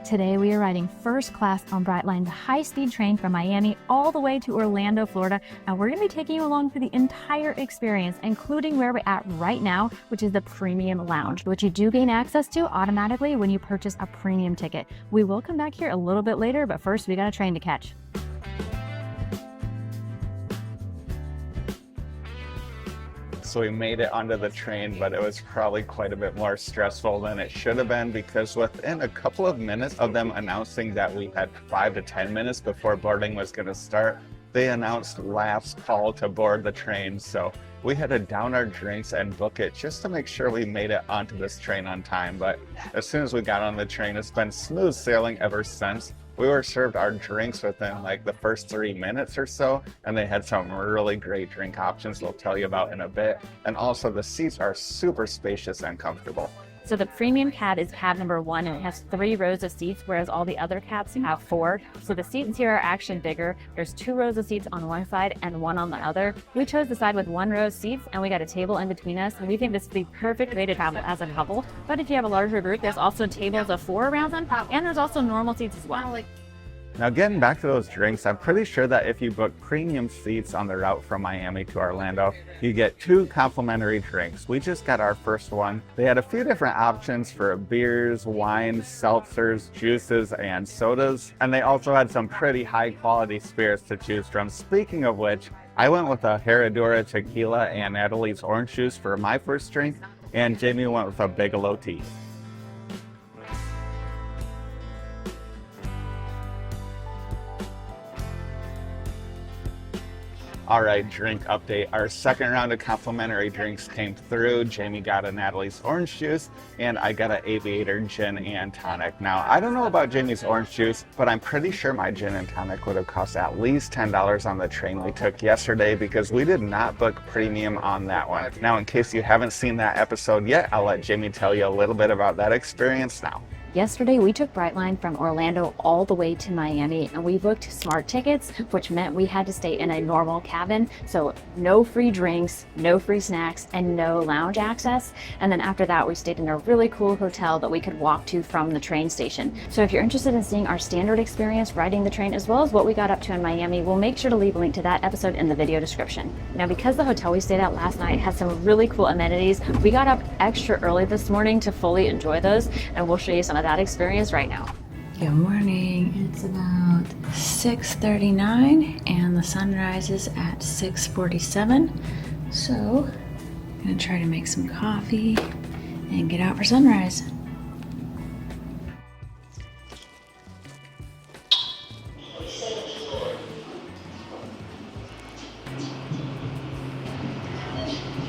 Today we are riding first class on Brightline, the high-speed train from Miami all the way to Orlando, Florida. And we're going to be taking you along for the entire experience, including where we're at right now, which is the Premium Lounge, which you do gain access to automatically when you purchase a premium ticket. We will come back here a little bit later, but first we got a train to catch. So we made it onto the train, but it was probably quite a bit more stressful than it should have been, because within a couple of minutes of them announcing that we had 5 to 10 minutes before boarding was going to start, they announced last call to board the train. So we had to down our drinks and book it just to make sure we made it onto this train on time. But as soon as we got on the train, it's been smooth sailing ever since. We were served our drinks within like the first 3 minutes or so, and they had some really great drink options they'll tell you about in a bit. And also the seats are super spacious and comfortable. So the premium cab is cab number 1, and it has 3 rows of seats, whereas all the other cabs have 4. So the seats here are actually bigger. There's 2 rows of seats on one side and 1 on the other. We chose the side with 1 row of seats, and we got a table in between us. And we think this is the perfect way to travel as a couple. But if you have a larger group, there's also tables of 4 around them, and there's also normal seats as well. Now getting back to those drinks, I'm pretty sure that if you book premium seats on the route from Miami to Orlando, you get 2 complimentary drinks. We just got our first one. They had a few different options for beers, wines, seltzers, juices, and sodas. And they also had some pretty high quality spirits to choose from. Speaking of which, I went with a Herradura tequila and Natalie's orange juice for my first drink, and Jamie went with a Bigelow tea. All right, drink update. Our second round of complimentary drinks came through. Jamie got a Natalie's orange juice, and I got an Aviator gin and tonic. Now, I don't know about Jamie's orange juice, but I'm pretty sure my gin and tonic would have cost at least $10 on the train we took yesterday, because we did not book premium on that one. Now, in case you haven't seen that episode yet, I'll let Jamie tell you a little bit about that experience now. Yesterday, we took Brightline from Orlando all the way to Miami, and we booked smart tickets, which meant we had to stay in a normal cabin. So no free drinks, no free snacks, and no lounge access. And then after that, we stayed in a really cool hotel that we could walk to from the train station. So if you're interested in seeing our standard experience riding the train, as well as what we got up to in Miami, we'll make sure to leave a link to that episode in the video description. Now, because the hotel we stayed at last night had some really cool amenities, we got up extra early this morning to fully enjoy those, and we'll show you some of that experience right now. Good morning. It's about 6:39 and the sun rises at 6:47. So I'm gonna try to make some coffee and get out for sunrise.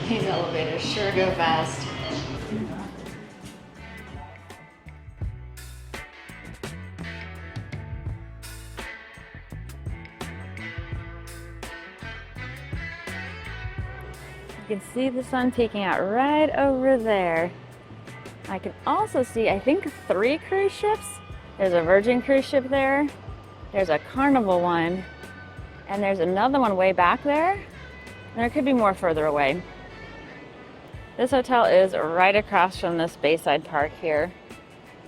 These elevators sure go fast. You can see the sun peeking out right over there. I can also see, I think, 3 cruise ships. There's a Virgin cruise ship there. There's a Carnival one. And there's another one way back there. And there could be more further away. This hotel is right across from this Bayside Park here.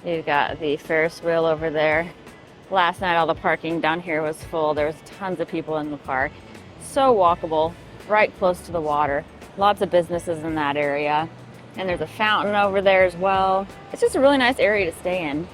You've got the Ferris wheel over there. Last night, all the parking down here was full. There was tons of people in the park. So walkable, right close to the water. Lots of businesses in that area. And there's a fountain over there as well. It's just a really nice area to stay in.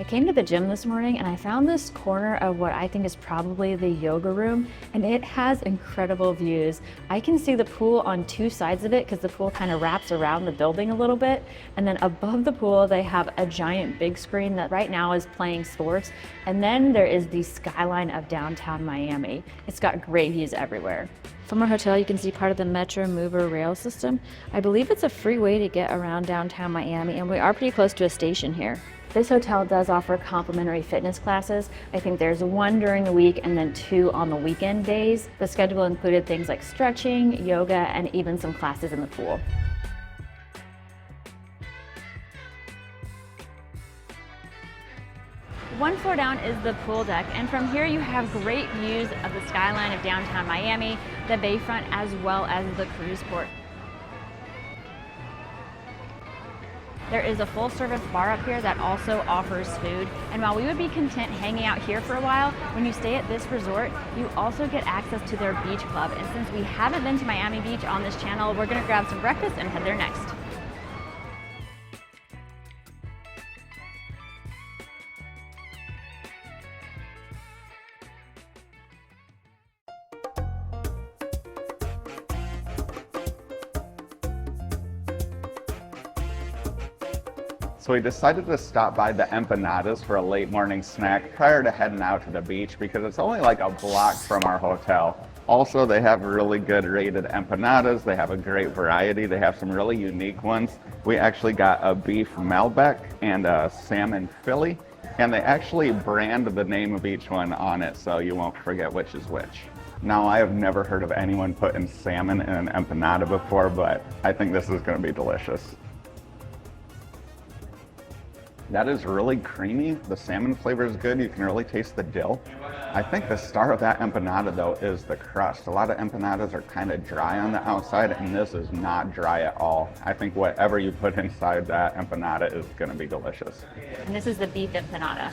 I came to the gym this morning and I found this corner of what I think is probably the yoga room, and it has incredible views. I can see the pool on 2 sides of it because the pool kind of wraps around the building a little bit. And then above the pool, they have a giant big screen that right now is playing sports. And then there is the skyline of downtown Miami. It's got great views everywhere. From our hotel, you can see part of the Metro Mover rail system. I believe it's a free way to get around downtown Miami, and we are pretty close to a station here. This hotel does offer complimentary fitness classes. I think there's one during the week and then 2 on the weekend days. The schedule included things like stretching, yoga, and even some classes in the pool. One floor down is the pool deck, and from here you have great views of the skyline of downtown Miami, the bayfront, as well as the cruise port. There is a full-service bar up here that also offers food, and while we would be content hanging out here for a while, when you stay at this resort, you also get access to their beach club. And since we haven't been to Miami Beach on this channel, we're gonna grab some breakfast and head there next. So we decided to stop by the empanadas for a late morning snack prior to heading out to the beach because it's only like a block from our hotel. Also, they have really good rated empanadas. They have a great variety. They have some really unique ones. We actually got a beef Malbec and a salmon Philly, and they actually brand the name of each one on it so you won't forget which is which. Now, I have never heard of anyone putting salmon in an empanada before, but I think this is going to be delicious. That is really creamy. The salmon flavor is good. You can really taste the dill. I think the star of that empanada though is the crust. A lot of empanadas are kind of dry on the outside, and this is not dry at all. I think whatever you put inside that empanada is going to be delicious. And this is the beef empanada.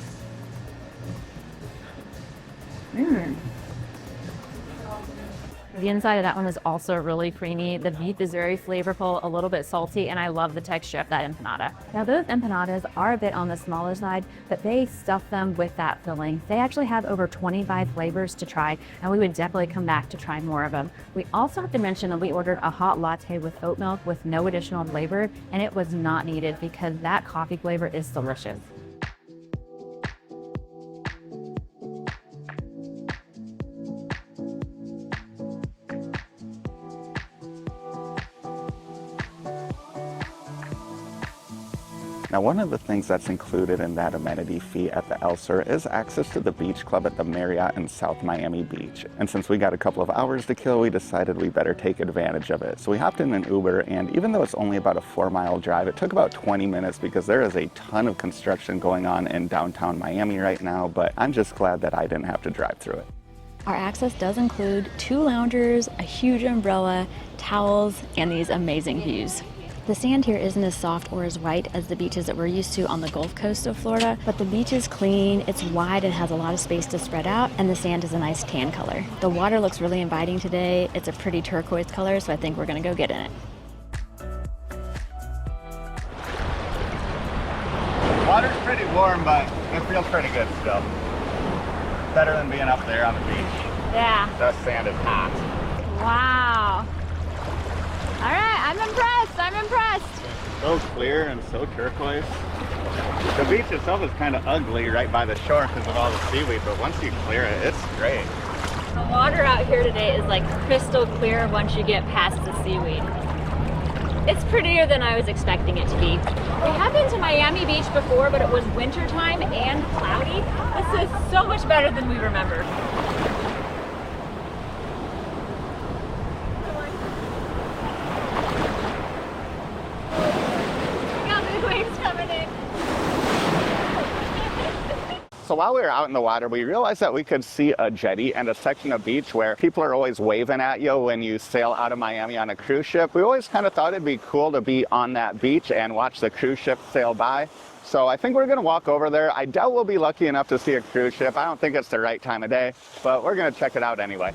The inside of that one is also really creamy. The beef is very flavorful, a little bit salty, and I love the texture of that empanada. Now, those empanadas are a bit on the smaller side, but they stuff them with that filling. They actually have over 25 flavors to try, and we would definitely come back to try more of them. We also have to mention that we ordered a hot latte with oat milk with no additional flavor, and it was not needed because that coffee flavor is delicious. Now, one of the things that's included in that amenity fee at the El Sur is access to the beach club at the Marriott in South Miami Beach. And since we got a couple of hours to kill, we decided we better take advantage of it. So we hopped in an Uber, and even though it's only about a 4-mile drive, it took about 20 minutes because there is a ton of construction going on in downtown Miami right now, but I'm just glad that I didn't have to drive through it. Our access does include 2 loungers, a huge umbrella, towels, and these amazing views. The sand here isn't as soft or as white as the beaches that we're used to on the Gulf Coast of Florida, but the beach is clean, it's wide and has a lot of space to spread out, and the sand is a nice tan color. The water looks really inviting today. It's a pretty turquoise color, so I think we're gonna go get in it. Water's pretty warm, but it feels pretty good still. Better than being up there on the beach. Yeah. The sand is hot. Wow. All right, I'm impressed. So clear and so turquoise. The beach itself is kind of ugly right by the shore because of all the seaweed, but once you clear it, it's great. The water out here today is like crystal clear once you get past the seaweed. It's prettier than I was expecting it to be. We have been to Miami Beach before, but it was wintertime and cloudy. This is so much better than we remember. So while we were out in the water, we realized that we could see a jetty and a section of beach where people are always waving at you when you sail out of Miami on a cruise ship. We always kind of thought it'd be cool to be on that beach and watch the cruise ship sail by. So I think we're gonna walk over there. I doubt we'll be lucky enough to see a cruise ship. I don't think it's the right time of day, but we're gonna check it out anyway.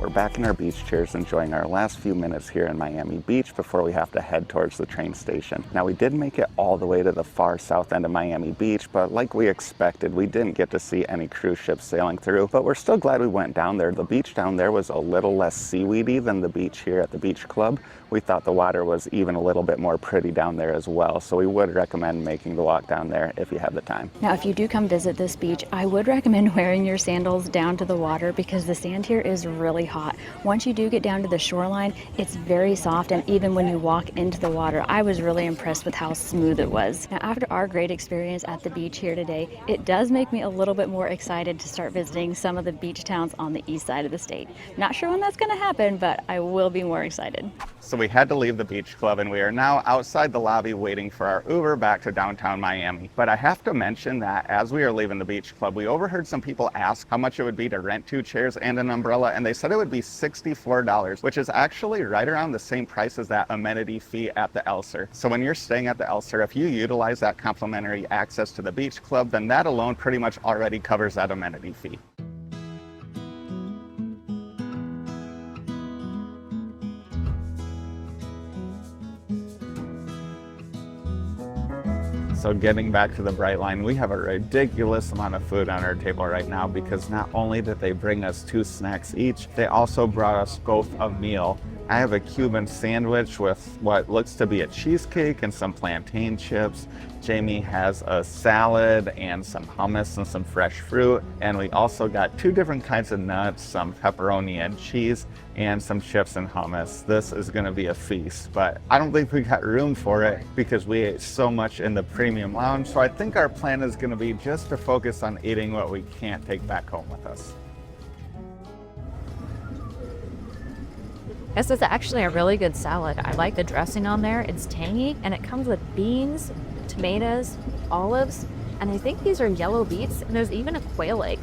We're back in our beach chairs enjoying our last few minutes here in Miami Beach before we have to head towards the train station. Now, we did make it all the way to the far south end of Miami Beach, but like we expected, we didn't get to see any cruise ships sailing through, but we're still glad we went down there. The beach down there was a little less seaweedy than the beach here at the beach club. We thought the water was even a little bit more pretty down there as well, so we would recommend making the walk down there if you have the time. Now, if you do come visit this beach, I would recommend wearing your sandals down to the water because the sand here is really hot. Once you do get down to the shoreline, it's very soft, and even when you walk into the water, I was really impressed with how smooth it was. Now, after our great experience at the beach here today, it does make me a little bit more excited to start visiting some of the beach towns on the east side of the state. Not sure when that's going to happen, but I will be more excited. So we had to leave the beach club and we are now outside the lobby waiting for our Uber back to downtown Miami. But I have to mention that as we are leaving the beach club, we overheard some people ask how much it would be to rent 2 chairs and an umbrella, and they said it would be $64, which is actually right around the same price as that amenity fee at the Elser. So when you're staying at the Elser, if you utilize that complimentary access to the beach club, then that alone pretty much already covers that amenity fee. So getting back to the Brightline, we have a ridiculous amount of food on our table right now because not only did they bring us 2 snacks each, they also brought us both a meal. I have a Cuban sandwich with what looks to be a cheesecake and some plantain chips. Jamie has a salad and some hummus and some fresh fruit. And we also got 2 different kinds of nuts, some pepperoni and cheese, and some chips and hummus. This is gonna be a feast, but I don't think we got room for it because we ate so much in the premium lounge. So I think our plan is gonna be just to focus on eating what we can't take back home with us. This is actually a really good salad. I like the dressing on there. It's tangy and it comes with beans, tomatoes, olives, and I think these are yellow beets, and there's even a quail egg.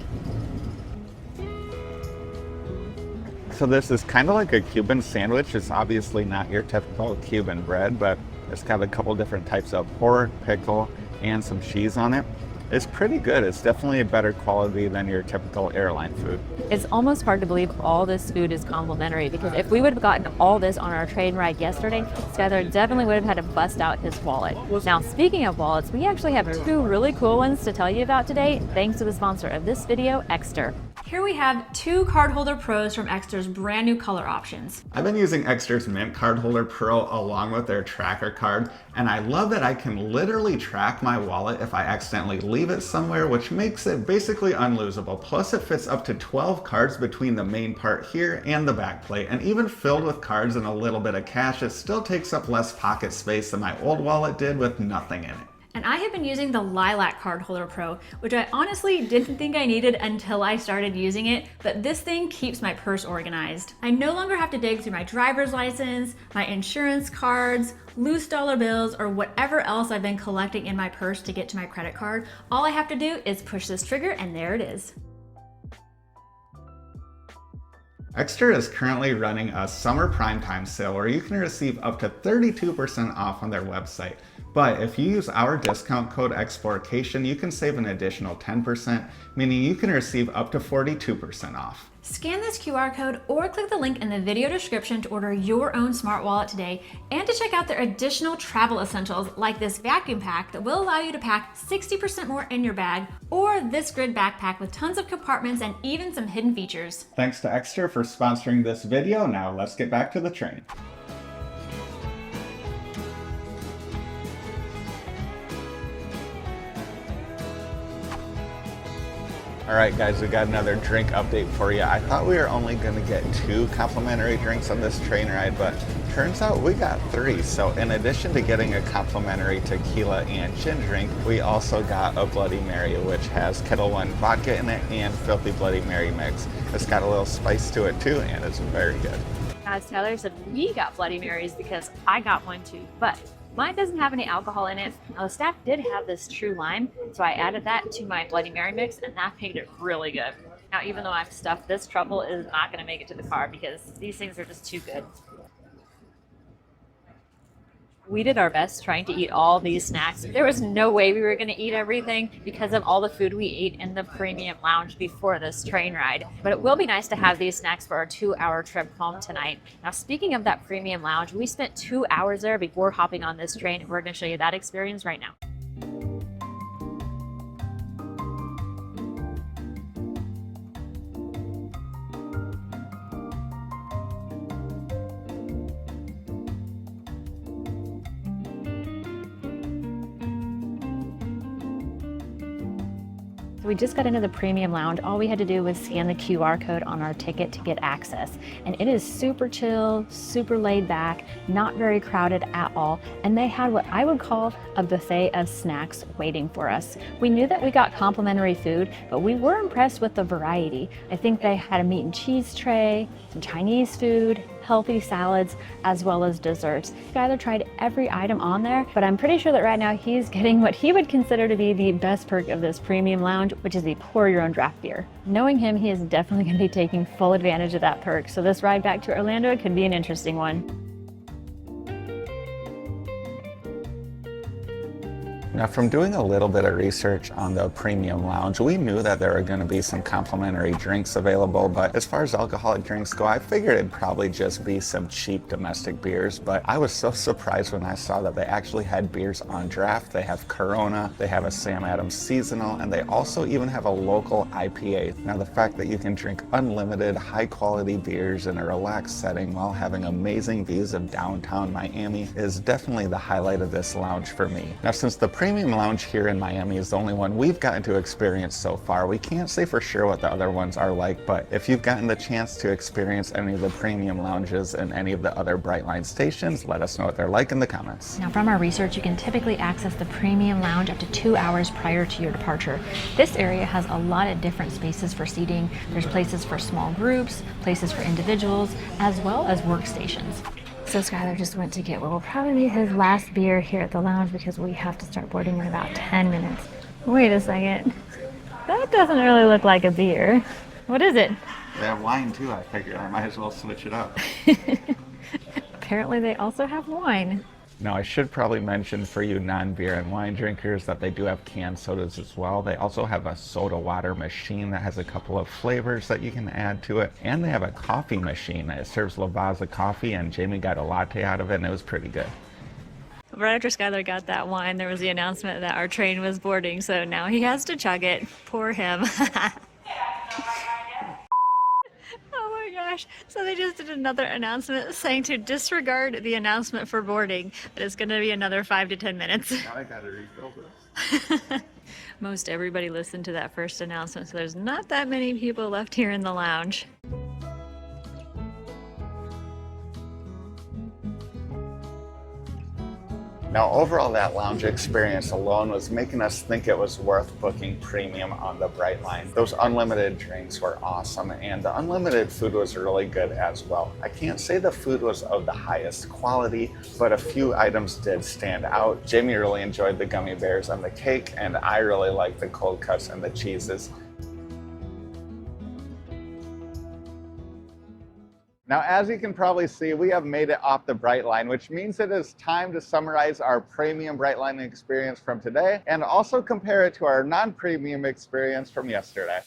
So this is kind of like a Cuban sandwich. It's obviously not your typical Cuban bread, but it's got a couple different types of pork, pickle, and some cheese on it. It's pretty good. It's definitely a better quality than your typical airline food. It's almost hard to believe all this food is complimentary, because if we would have gotten all this on our train ride yesterday, Skylar definitely would have had to bust out his wallet. Now, speaking of wallets, we actually have 2 really cool ones to tell you about today, thanks to the sponsor of this video, Exter. Here we have 2 Cardholder Pros from Exter's brand new color options. I've been using Exter's Mint Cardholder Pro along with their tracker card, and I love that I can literally track my wallet if I accidentally leave it somewhere, which makes it basically unlosable. Plus it fits up to 12 cards between the main part here and the back plate, and even filled with cards and a little bit of cash, it still takes up less pocket space than my old wallet did with nothing in it. And I have been using the Lilac Cardholder Pro, which I honestly didn't think I needed until I started using it, but this thing keeps my purse organized. I no longer have to dig through my driver's license, my insurance cards, loose dollar bills, or whatever else I've been collecting in my purse to get to my credit card. All I have to do is push this trigger and there it is. Exter is currently running a summer primetime sale where you can receive up to 32% off on their website. But if you use our discount code Explorcation, you can save an additional 10%, meaning you can receive up to 42% off. Scan this QR code or click the link in the video description to order your own smart wallet today, and to check out their additional travel essentials like this vacuum pack that will allow you to pack 60% more in your bag, or this grid backpack with tons of compartments and even some hidden features. Thanks to Exter for sponsoring this video. Now let's get back to the train. All right, guys, we got another drink update for you. I thought we were only going to get 2 complimentary drinks on this train ride, but turns out we got 3. So in addition to getting a complimentary tequila and gin drink, we also got a Bloody Mary, which has Kettle One vodka in it and Filthy Bloody Mary mix. It's got a little spice to it too, and it's very good. As Tyler said, we got Bloody Marys because I got one too, but mine doesn't have any alcohol in it. Now, the staff did have this True Lime, so I added that to my Bloody Mary mix, and that made it really good. Now, even though I'm stuffed, this truffle is not going to make it to the car because these things are just too good. We did our best trying to eat all these snacks. There was no way we were going to eat everything because of all the food we ate in the premium lounge before this train ride. But it will be nice to have these snacks for our 2-hour trip home tonight. Now, speaking of that premium lounge, we spent 2 hours there before hopping on this train, and we're going to show you that experience right now. We just got into the premium lounge. All we had to do was scan the QR code on our ticket to get access. And it is super chill, super laid back, not very crowded at all. And they had what I would call a buffet of snacks waiting for us. We knew that we got complimentary food, but we were impressed with the variety. I think they had a meat and cheese tray, some Chinese food, healthy salads, as well as desserts. Skylar tried every item on there, but I'm pretty sure that right now he's getting what he would consider to be the best perk of this premium lounge, which is the pour your own draft beer. Knowing him, he is definitely going to be taking full advantage of that perk, so this ride back to Orlando could be an interesting one. Now, from doing a little bit of research on the premium lounge, we knew that there were going to be some complimentary drinks available, but as far as alcoholic drinks go, I figured it'd probably just be some cheap domestic beers, but I was so surprised when I saw that they actually had beers on draft. They have Corona, they have a Sam Adams seasonal, and they also even have a local IPA. Now, the fact that you can drink unlimited, high-quality beers in a relaxed setting while having amazing views of downtown Miami is definitely the highlight of this lounge for me. Now, since the premium lounge here in Miami is the only one we've gotten to experience so far, we can't say for sure what the other ones are like, but if you've gotten the chance to experience any of the premium lounges in any of the other Brightline stations, let us know what they're like in the comments. Now, from our research, you can typically access the premium lounge up to 2 hours prior to your departure. This area has a lot of different spaces for seating. There's places for small groups, places for individuals, as well as workstations. So Skylar just went to get what will probably be his last beer here at the lounge because we have to start boarding in about 10 minutes. Wait a second. That doesn't really look like a beer. What is it? They have wine too, I figured. I might as well switch it up. Apparently they also have wine. Now, I should probably mention for you non-beer and wine drinkers that they do have canned sodas as well. They also have a soda water machine that has a couple of flavors that you can add to it. And they have a coffee machine. It serves Lavazza coffee, and Jamie got a latte out of it, and it was pretty good. Right after Skylar got that wine, there was the announcement that our train was boarding, so now he has to chug it. Poor him. Oh my gosh. So they just did another announcement saying to disregard the announcement for boarding, that it's going to be another 5 to 10 minutes. Now I gotta refill this. Most everybody listened to that first announcement, so there's not that many people left here in the lounge. Now, overall, that lounge experience alone was making us think it was worth booking premium on the Brightline. Those unlimited drinks were awesome, and the unlimited food was really good as well. I can't say the food was of the highest quality, but a few items did stand out. Jamie really enjoyed the gummy bears and the cake, and I really liked the cold cuts and the cheeses. Now, as you can probably see, we have made it off the Brightline, which means it is time to summarize our premium Brightline experience from today and also compare it to our non-premium experience from yesterday.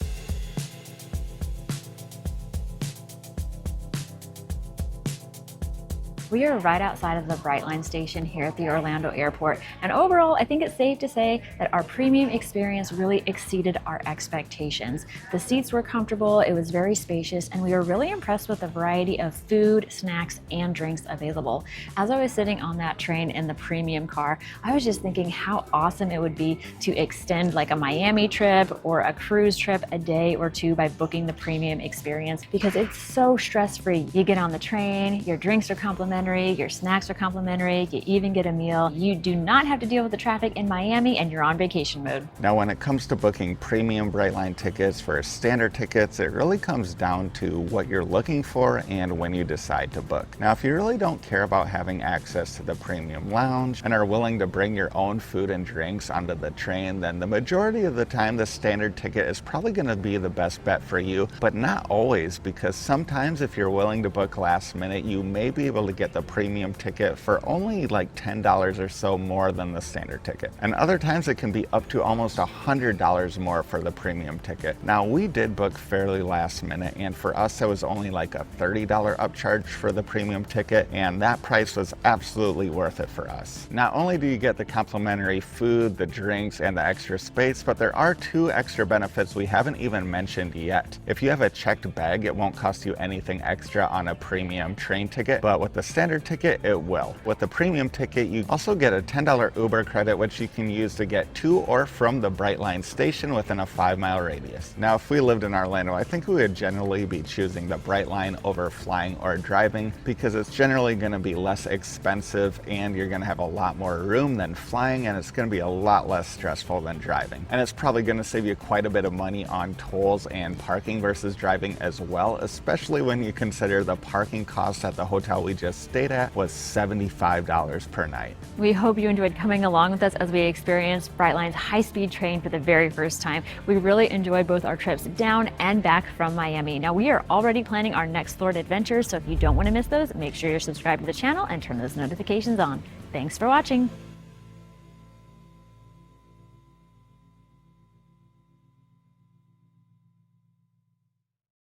We are right outside of the Brightline station here at the Orlando airport, and overall I think it's safe to say that our premium experience really exceeded our expectations. The seats were comfortable, it was very spacious, and we were really impressed with the variety of food, snacks, and drinks available. As I was sitting on that train in the premium car, I was just thinking how awesome it would be to extend like a Miami trip or a cruise trip a day or two by booking the premium experience, because it's so stress-free. You get on the train, your drinks are complimentary, your snacks are complimentary, you even get a meal. You do not have to deal with the traffic in Miami, and you're on vacation mode. Now, when it comes to booking premium Brightline tickets for standard tickets, it really comes down to what you're looking for and when you decide to book. Now, if you really don't care about having access to the premium lounge and are willing to bring your own food and drinks onto the train, then the majority of the time the standard ticket is probably going to be the best bet for you, but not always, because sometimes if you're willing to book last minute, you may be able to get the premium ticket for only like $10 or so more than the standard ticket. And other times it can be up to almost $100 more for the premium ticket. Now, we did book fairly last minute, and for us it was only like a $30 upcharge for the premium ticket, and that price was absolutely worth it for us. Not only do you get the complimentary food, the drinks, and the extra space, but there are 2 extra benefits we haven't even mentioned yet. If you have a checked bag, it won't cost you anything extra on a premium train ticket, but with the standard standard ticket, it will. With the premium ticket, you also get a $10 Uber credit, which you can use to get to or from the Brightline station within a 5-mile radius. Now, if we lived in Orlando, I think we would generally be choosing the Brightline over flying or driving because it's generally going to be less expensive and you're going to have a lot more room than flying, and it's going to be a lot less stressful than driving. And it's probably going to save you quite a bit of money on tolls and parking versus driving as well, especially when you consider the parking cost at the hotel we just stayed at was $75 per night. We hope you enjoyed coming along with us as we experienced Brightline's high-speed train for the very first time. We really enjoyed both our trips down and back from Miami. Now, we are already planning our next Florida adventures, so if you don't want to miss those, make sure you're subscribed to the channel and turn those notifications on. Thanks for watching.